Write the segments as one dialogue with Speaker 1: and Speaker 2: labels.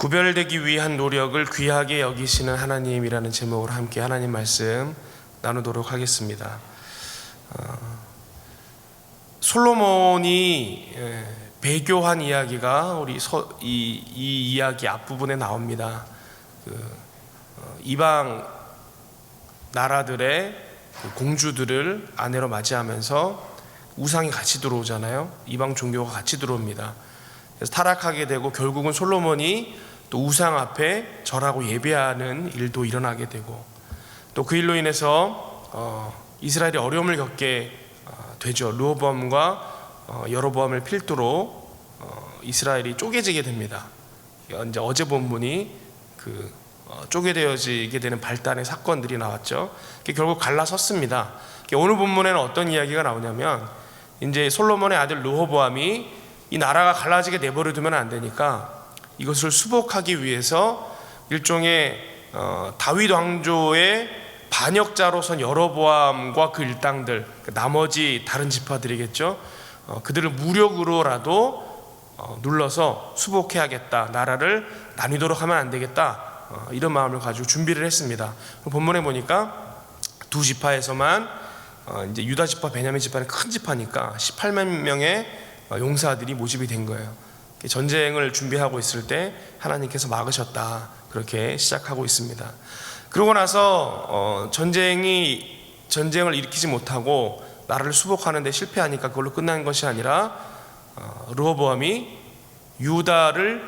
Speaker 1: 구별되기 위한 노력을 귀하게 여기시는 하나님이라는 제목으로 함께 하나님 말씀 나누도록 하겠습니다. 솔로몬이 배교한 이야기가 이 이야기 앞부분에 나옵니다. 이방 나라들의 공주들을 아내로 맞이하면서 우상이 같이 들어오잖아요. 이방 종교가 같이 들어옵니다. 그래서 타락하게 되고 결국은 솔로몬이 또 우상 앞에 절하고 예배하는 일도 일어나게 되고, 또 그 일로 인해서 이스라엘이 어려움을 겪게 되죠. 르호보암과 여로보암을 필두로 이스라엘이 쪼개지게 됩니다. 이제 어제 본문이 쪼개되어지게 되는 발단의 사건들이 나왔죠. 결국 갈라섰습니다. 오늘 본문에는 어떤 이야기가 나오냐면, 이제 솔로몬의 아들 르호보암이 이 나라가 갈라지게 내버려 두면 안 되니까 이것을 수복하기 위해서 일종의 다윗 왕조의 반역자로선 여로보암과 그 일당들, 나머지 다른 지파들이겠죠. 그들을 무력으로라도 눌러서 수복해야겠다, 나라를 나뉘도록 하면 안 되겠다, 이런 마음을 가지고 준비를 했습니다. 본문에 보니까 두 지파에서만, 이제 유다 지파, 베냐민 지파는 큰 지파니까 18만 명의 용사들이 모집이 된 거예요. 전쟁을 준비하고 있을 때 하나님께서 막으셨다, 그렇게 시작하고 있습니다. 그러고 나서 전쟁을 일으키지 못하고 나라를 수복하는 데 실패하니까 그걸로 끝난 것이 아니라 르호보암이 유다를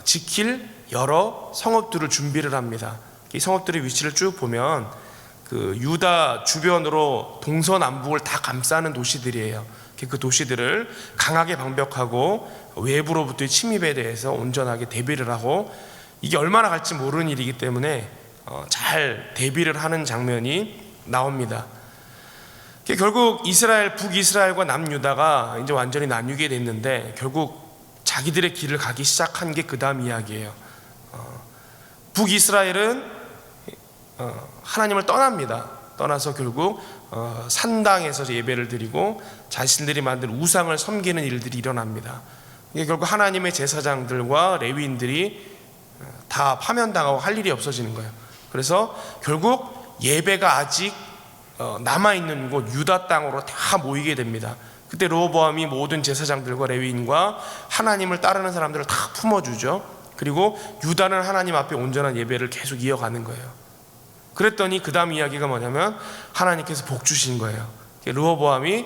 Speaker 1: 지킬 여러 성읍들을 준비를 합니다. 이 성읍들의 위치를 쭉 보면 유다 주변으로 동서남북을 다 감싸는 도시들이에요. 그 도시들을 강하게 방벽하고 외부로부터의 침입에 대해서 온전하게 대비를 하고, 이게 얼마나 갈지 모르는 일이기 때문에 잘 대비를 하는 장면이 나옵니다. 결국 북이스라엘과 남유다가 이제 완전히 나뉘게 됐는데, 결국 자기들의 길을 가기 시작한 게 그 다음 이야기예요. 북이스라엘은 하나님을 떠납니다. 떠나서 결국 산당에서 예배를 드리고 자신들이 만든 우상을 섬기는 일들이 일어납니다. 이게 결국 하나님의 제사장들과 레위인들이 다 파면당하고 할 일이 없어지는 거예요. 그래서 결국 예배가 아직 남아있는 곳 유다 땅으로 다 모이게 됩니다. 그때 르호보암이 모든 제사장들과 레위인과 하나님을 따르는 사람들을 다 품어주죠. 그리고 유다는 하나님 앞에 온전한 예배를 계속 이어가는 거예요. 그랬더니 그 다음 이야기가 뭐냐면, 하나님께서 복 주신 거예요. 르호보암이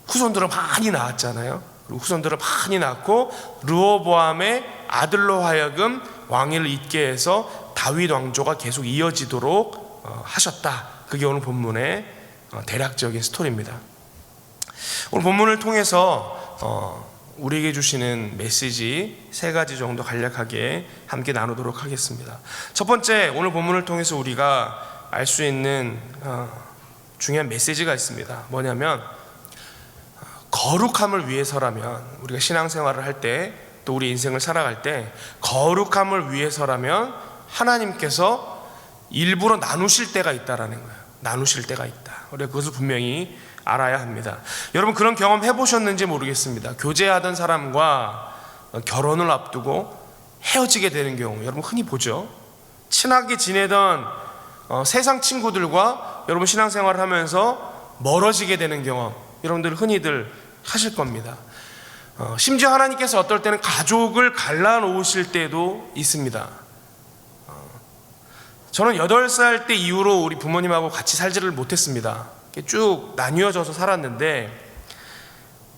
Speaker 1: 후손들을 많이 낳았잖아요. 그리고 후손들을 많이 낳고 르호보암의 아들로 하여금 왕위를 잇게 해서 다윗 왕조가 계속 이어지도록 하셨다. 그게 오늘 본문의 대략적인 스토리입니다. 오늘 본문을 통해서 우리에게 주시는 메시지 3가지 정도 간략하게 함께 나누도록 하겠습니다. 첫 번째, 오늘 본문을 통해서 우리가 알 수 있는 중요한 메시지가 있습니다. 뭐냐면, 거룩함을 위해서라면, 우리가 신앙생활을 할 때, 또 우리 인생을 살아갈 때 거룩함을 위해서라면 하나님께서 일부러 나누실 때가 있다라는 거예요. 나누실 때가 있다. 우리가 그것을 분명히 알아야 합니다. 여러분, 그런 경험 해보셨는지 모르겠습니다. 교제하던 사람과 결혼을 앞두고 헤어지게 되는 경우 여러분 흔히 보죠. 친하게 지내던 세상 친구들과 여러분 신앙생활을 하면서 멀어지게 되는 경험 여러분들 흔히들 하실 겁니다. 심지어 하나님께서 어떨 때는 가족을 갈라놓으실 때도 있습니다. 저는 8살 때 이후로 우리 부모님하고 같이 살지를 못했습니다. 쭉 나뉘어져서 살았는데,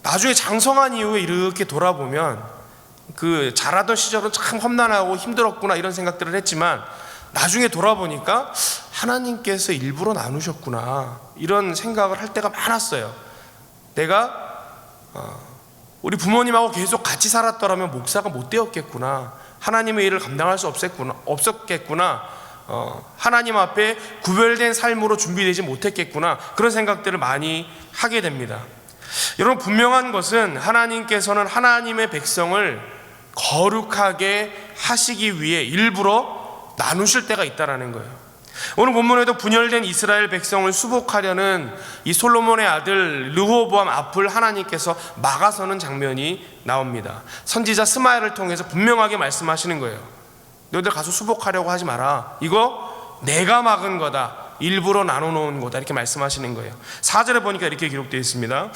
Speaker 1: 나중에 장성한 이후에 이렇게 돌아보면 자라던 시절은 참 험난하고 힘들었구나 이런 생각들을 했지만, 나중에 돌아보니까 하나님께서 일부러 나누셨구나 이런 생각을 할 때가 많았어요. 내가 우리 부모님하고 계속 같이 살았더라면 목사가 못 되었겠구나, 하나님의 일을 감당할 수 없었겠구나, 하나님 앞에 구별된 삶으로 준비되지 못했겠구나, 그런 생각들을 많이 하게 됩니다. 여러분, 분명한 것은 하나님께서는 하나님의 백성을 거룩하게 하시기 위해 일부러 나누실 때가 있다라는 거예요. 오늘 본문에도 분열된 이스라엘 백성을 수복하려는 이 솔로몬의 아들 르호보암 앞을 하나님께서 막아서는 장면이 나옵니다. 선지자 스마야를 통해서 분명하게 말씀하시는 거예요. 너희들 가서 수복하려고 하지 마라. 이거 내가 막은 거다. 일부러 나눠놓은 거다. 이렇게 말씀하시는 거예요. 4절에 보니까 이렇게 기록되어 있습니다.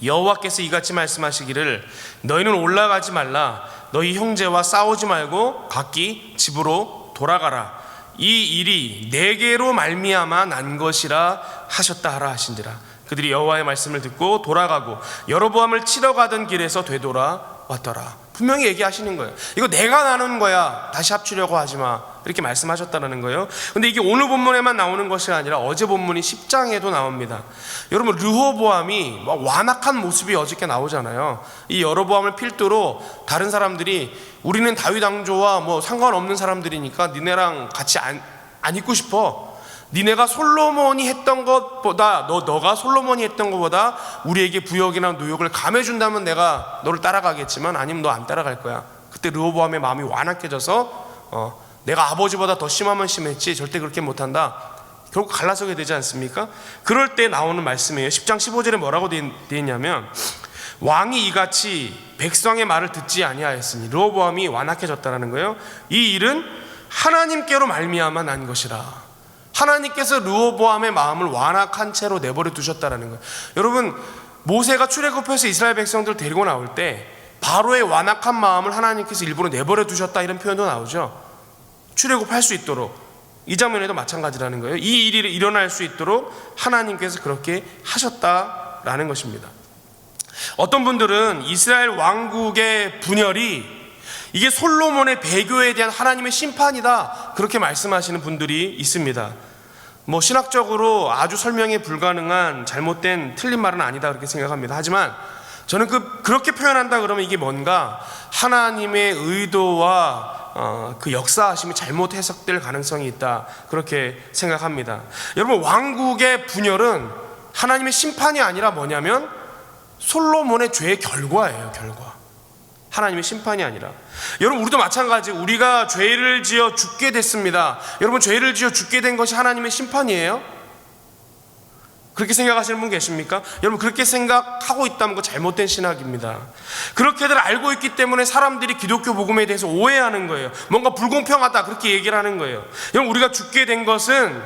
Speaker 1: 여호와께서 이같이 말씀하시기를 너희는 올라가지 말라. 너희 형제와 싸우지 말고 각기 집으로 돌아가라. 이 일이 내게로 말미암아 난 것이라 하셨다 하라 하신지라. 그들이 여호와의 말씀을 듣고 돌아가고 여로보암을 치러 가던 길에서 되돌아왔더라. 분명히 얘기하시는 거예요. 이거 내가 나눈 거야. 다시 합치려고 하지 마. 이렇게 말씀하셨다는 거예요. 근데 이게 오늘 본문에만 나오는 것이 아니라 어제 본문이 10장에도 나옵니다. 여러분, 르호보암이 완악한 모습이 어저께 나오잖아요. 이 여로보암을 필두로 다른 사람들이 우리는 다윗 왕조와 상관없는 사람들이니까 니네랑 같이 안 있고 싶어. 니네가 솔로몬이 했던 것보다 너가 솔로몬이 했던 것보다 우리에게 부역이나 노역을 감해준다면 내가 너를 따라가겠지만 아니면 너 안 따라갈 거야. 그때 르호보암의 마음이 완악해져서 내가 아버지보다 더 심하면 심했지 절대 그렇게 못한다. 결국 갈라서게 되지 않습니까? 그럴 때 나오는 말씀이에요. 10장 15절에 뭐라고 되어 있냐면 왕이 이같이 백성의 말을 듣지 아니하였으니 르호보암이 완악해졌다는 거예요. 이 일은 하나님께로 말미암아 난 것이라. 하나님께서 르호보암의 마음을 완악한 채로 내버려 두셨다는 거예요. 여러분, 모세가 출애굽해서 이스라엘 백성들 데리고 나올 때 바로의 완악한 마음을 하나님께서 일부러 내버려 두셨다 이런 표현도 나오죠. 출애굽할 수 있도록. 이 장면에도 마찬가지라는 거예요. 이 일이 일어날 수 있도록 하나님께서 그렇게 하셨다라는 것입니다. 어떤 분들은 이스라엘 왕국의 분열이 이게 솔로몬의 배교에 대한 하나님의 심판이다 그렇게 말씀하시는 분들이 있습니다. 신학적으로 아주 설명이 불가능한 잘못된 틀린 말은 아니다 그렇게 생각합니다. 하지만 저는 그렇게 표현한다 그러면 이게 뭔가 하나님의 의도와 그 역사하심이 잘못 해석될 가능성이 있다 그렇게 생각합니다. 여러분, 왕국의 분열은 하나님의 심판이 아니라 뭐냐면 솔로몬의 죄의 결과예요. 결과. 하나님의 심판이 아니라. 여러분, 우리도 마찬가지. 우리가 죄를 지어 죽게 됐습니다. 여러분, 죄를 지어 죽게 된 것이 하나님의 심판이에요? 그렇게 생각하시는 분 계십니까? 여러분, 그렇게 생각하고 있다면 그 잘못된 신학입니다. 그렇게들 알고 있기 때문에 사람들이 기독교 복음에 대해서 오해하는 거예요. 뭔가 불공평하다 그렇게 얘기를 하는 거예요. 여러분, 우리가 죽게 된 것은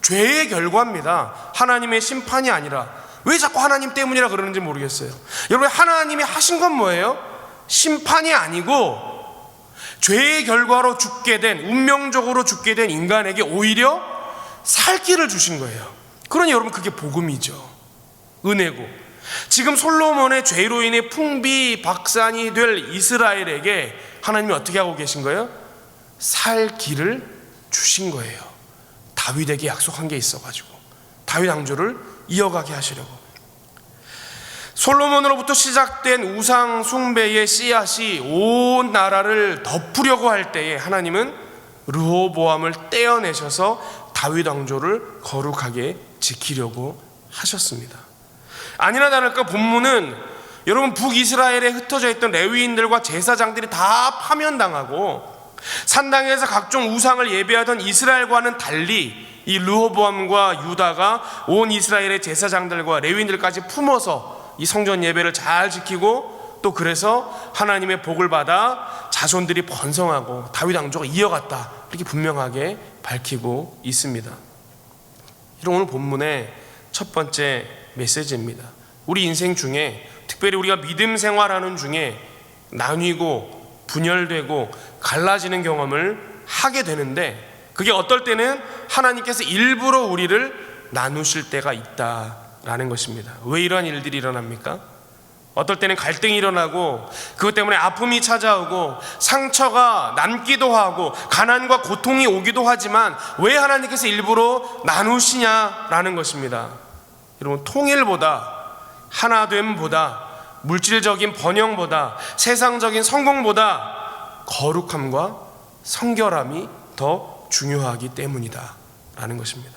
Speaker 1: 죄의 결과입니다. 하나님의 심판이 아니라. 왜 자꾸 하나님 때문이라 그러는지 모르겠어요. 여러분, 하나님이 하신 건 뭐예요? 심판이 아니고 죄의 결과로 죽게 된, 운명적으로 죽게 된 인간에게 오히려 살 길을 주신 거예요. 그러니 여러분, 그게 복음이죠. 은혜고. 지금 솔로몬의 죄로 인해 풍비박산이 될 이스라엘에게 하나님이 어떻게 하고 계신 거예요? 살 길을 주신 거예요. 다윗에게 약속한 게 있어가지고 다윗 왕조를 이어가게 하시려고. 솔로몬으로부터 시작된 우상 숭배의 씨앗이 온 나라를 덮으려고 할 때에 하나님은 르호보암을 떼어내셔서 다윗 왕조를 거룩하게 지키려고 하셨습니다. 아니나 다를까 본문은 여러분, 북이스라엘에 흩어져 있던 레위인들과 제사장들이 다 파면당하고 산당에서 각종 우상을 예배하던 이스라엘과는 달리 이 르호보암과 유다가 온 이스라엘의 제사장들과 레위인들까지 품어서 이 성전 예배를 잘 지키고 또 그래서 하나님의 복을 받아 자손들이 번성하고 다윗 왕조가 이어갔다 이렇게 분명하게 밝히고 있습니다. 이런 오늘 본문의 첫 번째 메시지입니다. 우리 인생 중에 특별히 우리가 믿음 생활하는 중에 나뉘고 분열되고 갈라지는 경험을 하게 되는데 그게 어떨 때는 하나님께서 일부러 우리를 나누실 때가 있다라는 것입니다. 왜 이러한 일들이 일어납니까? 어떨 때는 갈등이 일어나고 그것 때문에 아픔이 찾아오고 상처가 남기도 하고 가난과 고통이 오기도 하지만 왜 하나님께서 일부러 나누시냐라는 것입니다. 여러분, 통일보다 하나됨보다 물질적인 번영보다 세상적인 성공보다 거룩함과 성결함이 더 중요하기 때문이다 라는 것입니다.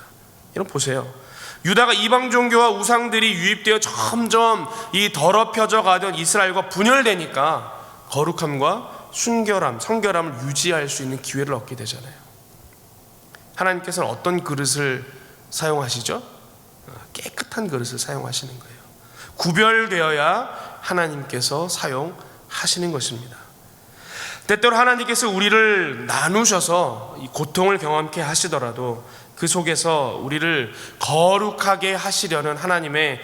Speaker 1: 여러분 보세요. 유다가 이방 종교와 우상들이 유입되어 점점 이 더럽혀져 가던 이스라엘과 분열되니까 거룩함과 순결함, 성결함을 유지할 수 있는 기회를 얻게 되잖아요. 하나님께서는 어떤 그릇을 사용하시죠? 깨끗한 그릇을 사용하시는 거예요. 구별되어야 하나님께서 사용하시는 것입니다. 때때로 하나님께서 우리를 나누셔서 이 고통을 경험케 하시더라도 그 속에서 우리를 거룩하게 하시려는 하나님의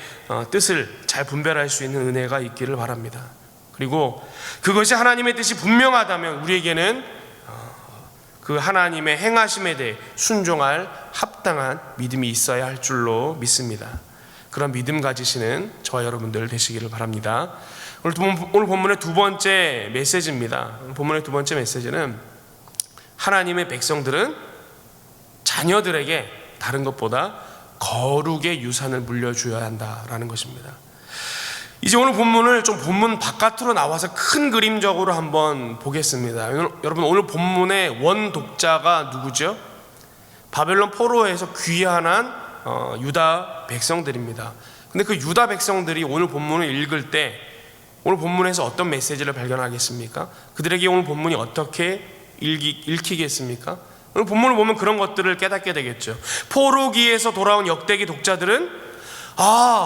Speaker 1: 뜻을 잘 분별할 수 있는 은혜가 있기를 바랍니다. 그리고 그것이 하나님의 뜻이 분명하다면 우리에게는 그 하나님의 행하심에 대해 순종할 합당한 믿음이 있어야 할 줄로 믿습니다. 그런 믿음 가지시는 저와 여러분들 되시기를 바랍니다. 오늘 본문의 두 번째 메시지입니다. 본문의 두 번째 메시지는 하나님의 백성들은 자녀들에게 다른 것보다 거룩의 유산을 물려줘야 한다라는 것입니다. 이제 오늘 본문을 좀 본문 바깥으로 나와서 큰 그림적으로 한번 보겠습니다. 여러분, 오늘 본문의 원 독자가 누구죠? 바벨론 포로에서 귀환한 유다 백성들입니다. 근데 그 유다 백성들이 오늘 본문을 읽을 때 오늘 본문에서 어떤 메시지를 발견하겠습니까? 그들에게 오늘 본문이 어떻게 읽히겠습니까? 오늘 본문을 보면 그런 것들을 깨닫게 되겠죠. 포로기에서 돌아온 역대기 독자들은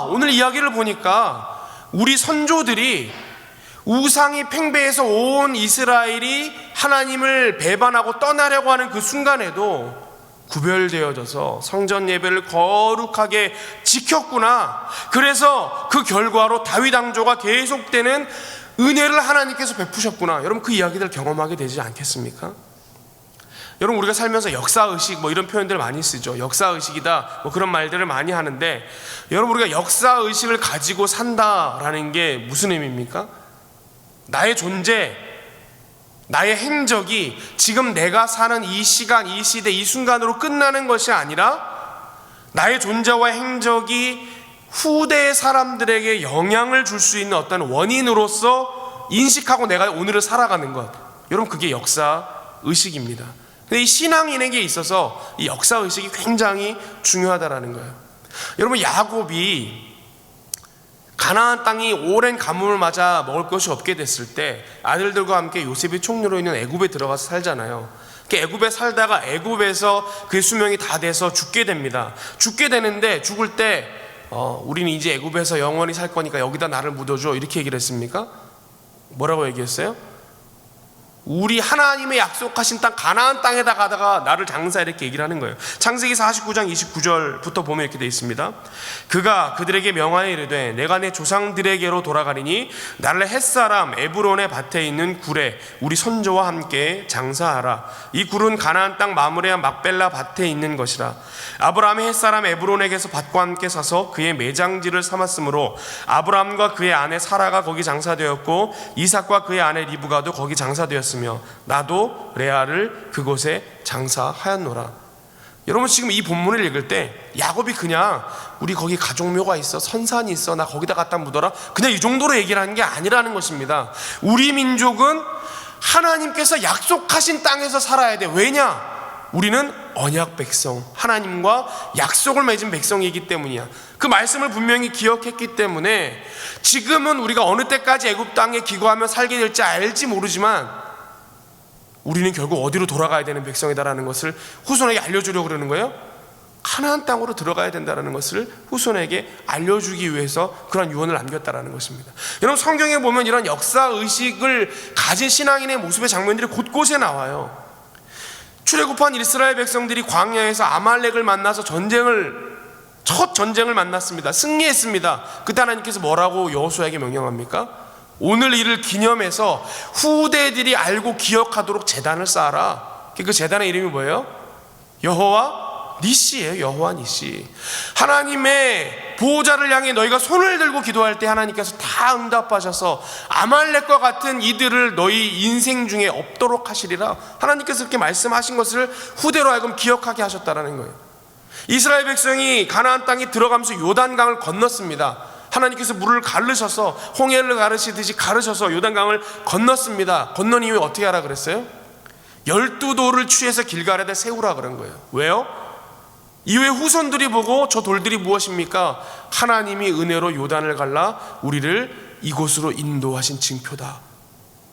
Speaker 1: 오늘 이야기를 보니까 우리 선조들이 우상이 팽배해서 온 이스라엘이 하나님을 배반하고 떠나려고 하는 그 순간에도 구별되어져서 성전 예배를 거룩하게 지켰구나. 그래서 그 결과로 다윗 왕조가 계속되는 은혜를 하나님께서 베푸셨구나. 여러분, 그 이야기들 경험하게 되지 않겠습니까? 여러분, 우리가 살면서 역사의식 이런 표현들 많이 쓰죠. 역사의식이다 그런 말들을 많이 하는데, 여러분, 우리가 역사의식을 가지고 산다라는 게 무슨 의미입니까? 나의 존재, 나의 행적이 지금 내가 사는 이 시간, 이 시대, 이 순간으로 끝나는 것이 아니라 나의 존재와 행적이 후대의 사람들에게 영향을 줄 수 있는 어떤 원인으로서 인식하고 내가 오늘을 살아가는 것. 여러분, 그게 역사의식입니다. 근데 이 신앙인에게 있어서 이 역사의식이 굉장히 중요하다라는 거예요. 여러분, 야곱이 가나안 땅이 오랜 가뭄을 맞아 먹을 것이 없게 됐을 때 아들들과 함께 요셉이 총리로 있는 애굽에 들어가서 살잖아요. 애굽에 살다가 애굽에서 그의 수명이 다 돼서 죽게 됩니다. 죽게 되는데 죽을 때 우리는 이제 애굽에서 영원히 살 거니까 여기다 나를 묻어줘, 이렇게 얘기를 했습니까? 뭐라고 얘기했어요? 우리 하나님의 약속하신 땅 가나안 땅에다 가다가 나를 장사, 이렇게 얘기를 하는 거예요. 창세기 49장 29절부터 보면 이렇게 되어 있습니다. 그가 그들에게 명하여 이르되 내가 내 조상들에게로 돌아가리니 나를 햇사람 에브론의 밭에 있는 굴에 우리 선조와 함께 장사하라. 이 굴은 가나안 땅 마므레아 막벨라 밭에 있는 것이라. 아브라함이 햇사람 에브론에게서 밭과 함께 사서 그의 매장지를 삼았으므로 아브라함과 그의 아내 사라가 거기 장사되었고 이삭과 그의 아내 리브가도 거기 장사되었습니다. 나도 레아를 그곳에 장사하였노라. 여러분, 지금 이 본문을 읽을 때 야곱이 그냥 우리 거기 가족묘가 있어, 선산이 있어, 나 거기다 갖다 묻어라, 그냥 이 정도로 얘기를 하는 게 아니라는 것입니다. 우리 민족은 하나님께서 약속하신 땅에서 살아야 돼. 왜냐? 우리는 언약 백성, 하나님과 약속을 맺은 백성이기 때문이야. 그 말씀을 분명히 기억했기 때문에 지금은 우리가 어느 때까지 애굽 땅에 기거하며 살게 될지 알지 모르지만 우리는 결국 어디로 돌아가야 되는 백성이다라는 것을 후손에게 알려주려고 그러는 거예요. 가나안 땅으로 들어가야 된다는 것을 후손에게 알려주기 위해서 그런 유언을 남겼다는 것입니다. 여러분, 성경에 보면 이런 역사의식을 가진 신앙인의 모습의 장면들이 곳곳에 나와요. 출애굽한 이스라엘 백성들이 광야에서 아말렉을 만나서 첫 전쟁을 만났습니다. 승리했습니다. 그때 하나님께서 뭐라고 여호수아에게 명령합니까? 오늘 이를 기념해서 후대들이 알고 기억하도록 제단을 쌓아라. 그 제단의 이름이 뭐예요? 여호와 니시예요. 여호와 니시. 하나님의 보호자를 향해 너희가 손을 들고 기도할 때 하나님께서 다 응답하셔서 아말렉과 같은 이들을 너희 인생 중에 없도록 하시리라. 하나님께서 그렇게 말씀하신 것을 후대로 하여금 기억하게 하셨다는 거예요. 이스라엘 백성이 가나안 땅에 들어가면서 요단강을 건넜습니다. 하나님께서 물을 가르셔서 홍해를 가르시듯이 가르셔서 요단강을 건넜습니다. 건넌 이후에 어떻게 하라 그랬어요? 12돌을 취해서 길갈에다 세우라 그런 거예요. 왜요? 이후에 후손들이 보고 저 돌들이 무엇입니까? 하나님이 은혜로 요단을 갈라 우리를 이곳으로 인도하신 징표다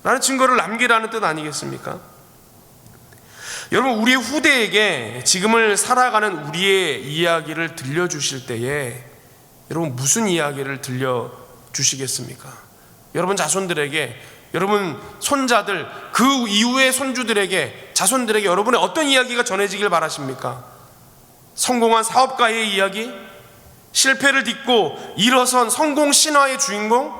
Speaker 1: 라는 증거를 남기라는 뜻 아니겠습니까? 여러분, 우리의 후대에게 지금을 살아가는 우리의 이야기를 들려주실 때에 여러분 무슨 이야기를 들려주시겠습니까? 여러분 자손들에게, 여러분 손자들, 그 이후의 손주들에게, 자손들에게 여러분의 어떤 이야기가 전해지길 바라십니까? 성공한 사업가의 이야기? 실패를 딛고 일어선 성공 신화의 주인공?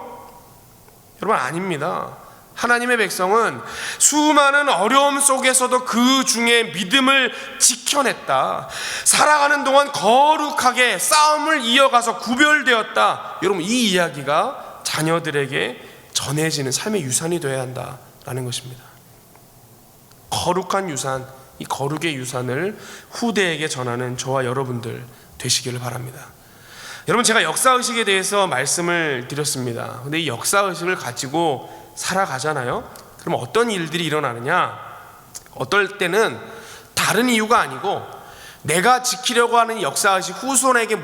Speaker 1: 여러분, 아닙니다. 하나님의 백성은 수많은 어려움 속에서도 그 중에 믿음을 지켜냈다. 살아가는 동안 거룩하게 싸움을 이어가서 구별되었다. 여러분, 이 이야기가 자녀들에게 전해지는 삶의 유산이 되어야 한다라는 것입니다. 거룩한 유산, 이 거룩의 유산을 후대에게 전하는 저와 여러분들 되시기를 바랍니다. 여러분, 제가 역사의식에 대해서 말씀을 드렸습니다. 근데 이 역사의식을 가지고 살아가잖아요. 그럼 어떤 일들이 일어나느냐? 어떨 때는 다른 이유가 아니고 내가 지키려고 하는 역사의식, 후손에게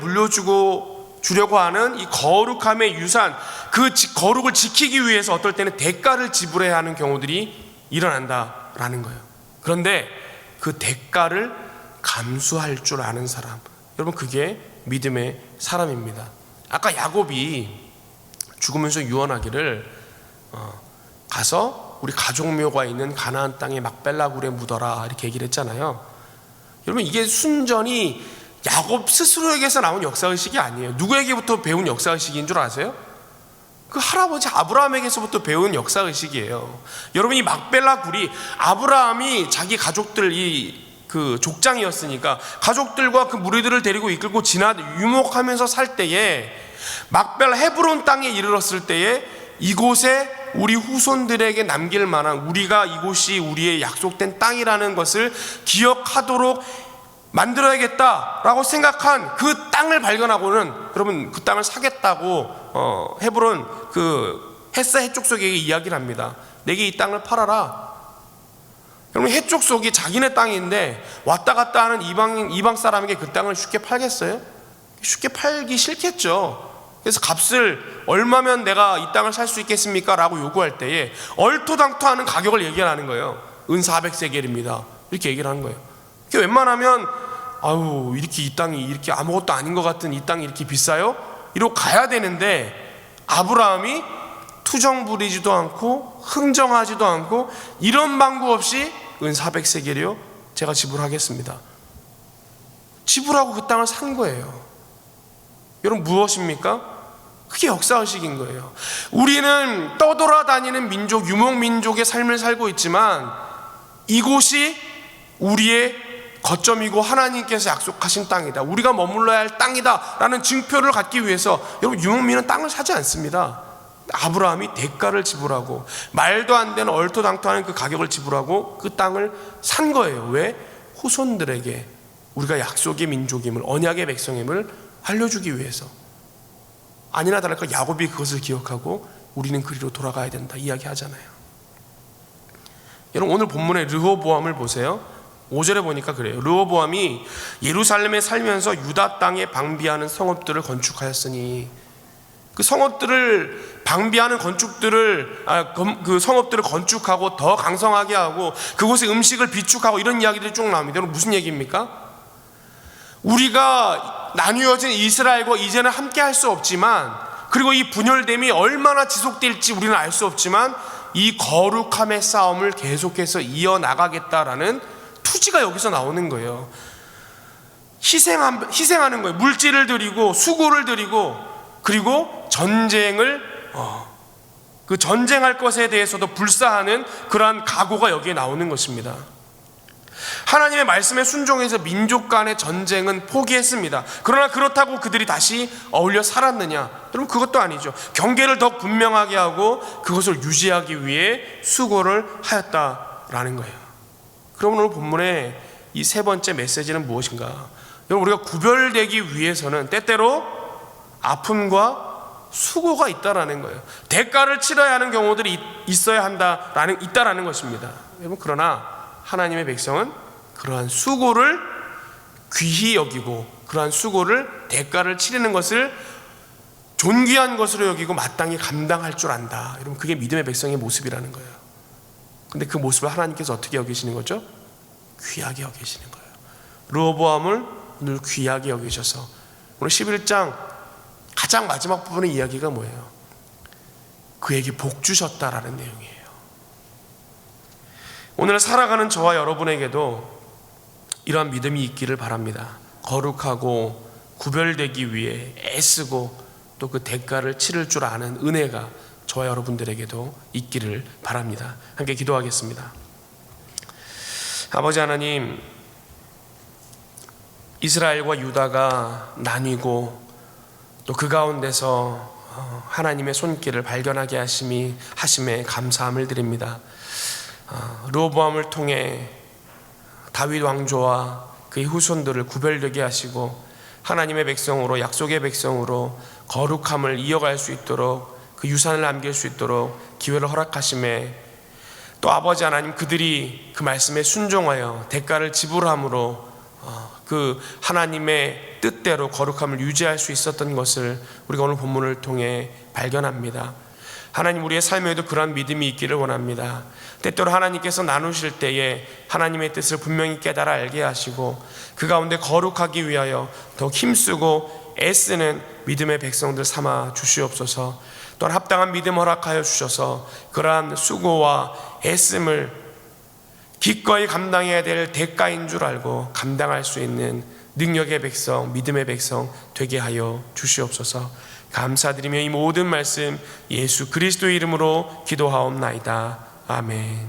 Speaker 1: 주려고 하는 이 거룩함의 유산, 그 거룩을 지키기 위해서 어떨 때는 대가를 지불해야 하는 경우들이 일어난다라는 거예요. 그런데 그 대가를 감수할 줄 아는 사람, 여러분, 그게 믿음의 사람입니다. 아까 야곱이 죽으면서 유언하기를 가서 우리 가족묘가 있는 가나안 땅의 막벨라 굴에 묻어라, 이렇게 얘기를 했잖아요. 여러분, 이게 순전히 야곱 스스로에게서 나온 역사의식이 아니에요. 누구에게부터 배운 역사의식인 줄 아세요? 그 할아버지 아브라함에게서부터 배운 역사의식이에요. 여러분, 이 막벨라 굴이 아브라함이 자기 가족들, 그 족장이었으니까 가족들과 그 무리들을 데리고 이끌고 유목하면서 살 때에 막벨라 헤브론 땅에 이르렀을 때에 이곳에 우리 후손들에게 남길 만한, 우리가 이곳이 우리의 약속된 땅이라는 것을 기억하도록 만들어야겠다라고 생각한 그 땅을 발견하고는, 여러분, 그 땅을 사겠다고 헤브론 그 햇사 해족속에게 이야기를 합니다. 내게 이 땅을 팔아라. 여러분, 해족속이 자기네 땅인데 왔다 갔다 하는 이방 사람에게 그 땅을 쉽게 팔겠어요? 쉽게 팔기 싫겠죠. 그래서 값을 얼마면 내가 이 땅을 살 수 있겠습니까? 라고 요구할 때에 얼토당토하는 가격을 얘기하는 거예요. 은 400세겔입니다. 이렇게 얘기를 하는 거예요. 웬만하면 아유, 이렇게 이 땅이 이렇게 아무것도 아닌 것 같은 이 땅이 이렇게 비싸요? 이러고 가야 되는데 아브라함이 투정 부리지도 않고 흥정하지도 않고 이런 방구 없이 은 400세겔이요? 제가 지불하겠습니다. 지불하고 그 땅을 산 거예요. 여러분, 무엇입니까? 그게 역사의식인 거예요. 우리는 떠돌아다니는 민족, 유목민족의 삶을 살고 있지만 이곳이 우리의 거점이고 하나님께서 약속하신 땅이다, 우리가 머물러야 할 땅이다 라는 증표를 갖기 위해서, 여러분, 유목민은 땅을 사지 않습니다. 아브라함이 대가를 지불하고 말도 안 되는 얼토당토하는 그 가격을 지불하고 그 땅을 산 거예요. 왜? 후손들에게 우리가 약속의 민족임을, 언약의 백성임을 알려주기 위해서. 아니나 다를까 야곱이 그것을 기억하고 우리는 그리로 돌아가야 된다 이야기하잖아요. 여러분, 오늘 본문의 르호보암을 보세요. 5절에 보니까 그래요. 르호보암이 예루살렘에 살면서 유다 땅에 방비하는 성읍들을 건축하였으니, 그 성읍들을 방비하는 그 성읍들을 건축하고 더 강성하게 하고 그곳에 음식을 비축하고 이런 이야기들이 쭉 나옵니다. 여러분, 무슨 얘기입니까? 우리가 나뉘어진 이스라엘과 이제는 함께 할 수 없지만, 그리고 이 분열됨이 얼마나 지속될지 우리는 알 수 없지만 이 거룩함의 싸움을 계속해서 이어나가겠다라는 투지가 여기서 나오는 거예요. 희생하는 거예요. 물질을 드리고 수고를 드리고, 그리고 그 전쟁할 것에 대해서도 불사하는 그러한 각오가 여기에 나오는 것입니다. 하나님의 말씀에 순종해서 민족 간의 전쟁은 포기했습니다. 그러나 그렇다고 그들이 다시 어울려 살았느냐? 여러분, 그것도 아니죠. 경계를 더 분명하게 하고 그것을 유지하기 위해 수고를 하였다라는 거예요. 그럼 오늘 본문의 이 세 번째 메시지는 무엇인가? 여러분, 우리가 구별되기 위해서는 때때로 아픔과 수고가 있다라는 거예요. 대가를 치러야 하는 경우들이 있다라는 것입니다. 여러분, 그러나 하나님의 백성은 그러한 수고를 귀히 여기고 그러한 수고를, 대가를 치르는 것을 존귀한 것으로 여기고 마땅히 감당할 줄 안다. 여러분, 그게 믿음의 백성의 모습이라는 거예요. 근데 그 모습을 하나님께서 어떻게 여기시는 거죠? 귀하게 여기시는 거예요. 르호보암을 오늘 귀하게 여기셔서 오늘 11장 가장 마지막 부분의 이야기가 뭐예요? 그에게 복 주셨다라는 내용이에요. 오늘 살아가는 저와 여러분에게도 이러한 믿음이 있기를 바랍니다. 거룩하고 구별되기 위해 애쓰고 또 그 대가를 치를 줄 아는 은혜가 저와 여러분들에게도 있기를 바랍니다. 함께 기도하겠습니다. 아버지 하나님, 이스라엘과 유다가 나뉘고 또 그 가운데서 하나님의 손길을 발견하게 하심에 감사함을 드립니다. 르호보암을 통해 다윗 왕조와 그의 후손들을 구별되게 하시고 하나님의 백성으로, 약속의 백성으로 거룩함을 이어갈 수 있도록, 그 유산을 남길 수 있도록 기회를 허락하심에, 또 아버지 하나님, 그들이 그 말씀에 순종하여 대가를 지불함으로 그 하나님의 뜻대로 거룩함을 유지할 수 있었던 것을 우리가 오늘 본문을 통해 발견합니다. 하나님, 우리의 삶에도 그러한 믿음이 있기를 원합니다. 때때로 하나님께서 나누실 때에 하나님의 뜻을 분명히 깨달아 알게 하시고 그 가운데 거룩하기 위하여 더 힘쓰고 애쓰는 믿음의 백성들 삼아 주시옵소서. 또한 합당한 믿음 허락하여 주셔서 그러한 수고와 애씀을 기꺼이 감당해야 될 대가인 줄 알고 감당할 수 있는 능력의 백성, 믿음의 백성 되게 하여 주시옵소서. 감사드리며 이 모든 말씀 예수 그리스도의 이름으로 기도하옵나이다. 아멘.